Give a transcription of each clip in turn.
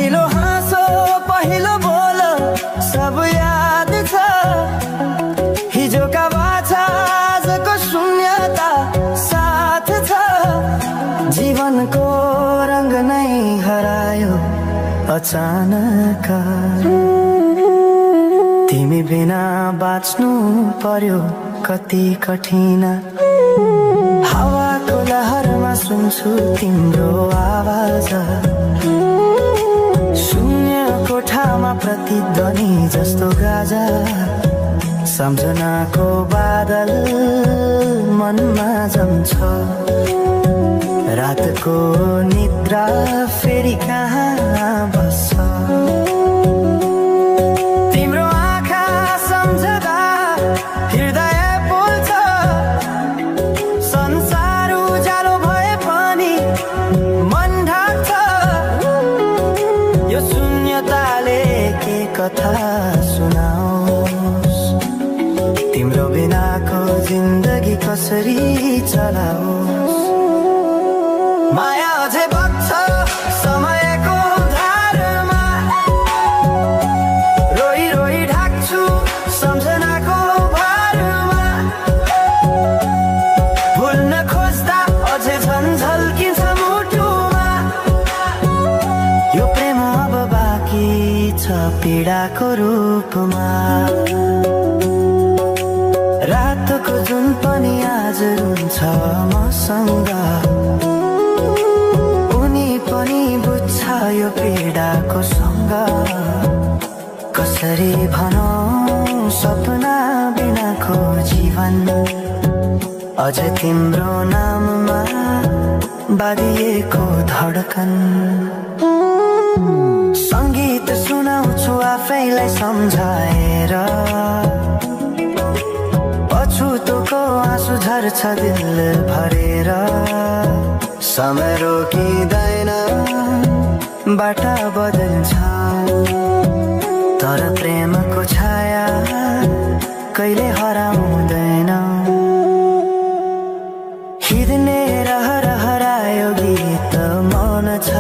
पहिलो हाँसो पहिलो बोल सब याद छ हिजोका बाछा आजको शून्यता साथ छ जीवनको रंग नै हरायो अचानक तिमी बिना बाँच्नु पर्यो कति कठिन हावाको लहरमा सुन्छु तिम्रो आवाज शून्य कोठामा प्रतिध्वनि जस्तो गाजा सम्झनाको बादल मनमा जम्छ रातको निद्रा फेरि कहाँ बस्छ तिम्रो आँखा सम्झदा हृदय पोल्छ संसार उज्यालो भए पनि मन ढाक्छ यो शून्यताले के कथा सुनाओस् तिम्रो बिनाको जिन्दगी कसरी चलाओस् माया अझै बग्छ समयको धारमा रोई रोई ढाक्छु सम्झनाको भारमा भुल्न खोज्दा अझै झन्झल्किन्छ मुटुमा यो प्रेम अब बाँकी छ पीडाको रूपमा रातको जुन पनि आज रुन्छ मसँग पनि बुझ्छ यो पीडाको सँग कसरी भनौं सपना बिनाको जीवन अझ तिम्रो नाममा बाँधिएको धडकन संगीत सुनाउँछु आफैलाई सम्झाएर पछुतोको आँसु झर्छ दिल भरेर समय रोकिँदैन बाटा बदल्छ तर प्रेमको छाया कहिले हराउँदैन हिँड्ने हरायो गीत मौन छ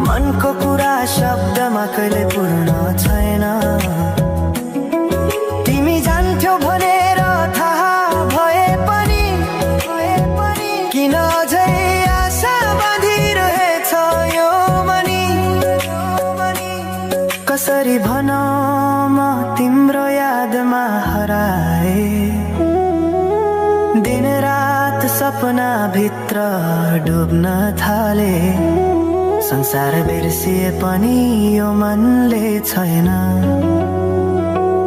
मनको कुरा शब्दमा कहिले पूर्ण छैन तिमी जान्थ्यौ भनेर थाहा भए पनि किन अझै आशा बाँधिरहेछ यो मनी कसरी भनौं म तिम्रो यादमा हराए दिन रात सपना भित्र डुब्न थाले संसार बिर्सिए पनि यो मनले छैन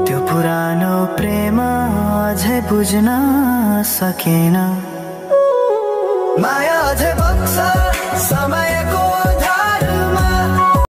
त्यो पुरानो प्रेम अझै बुझ्न सकेन माया अझै बग्छ समयको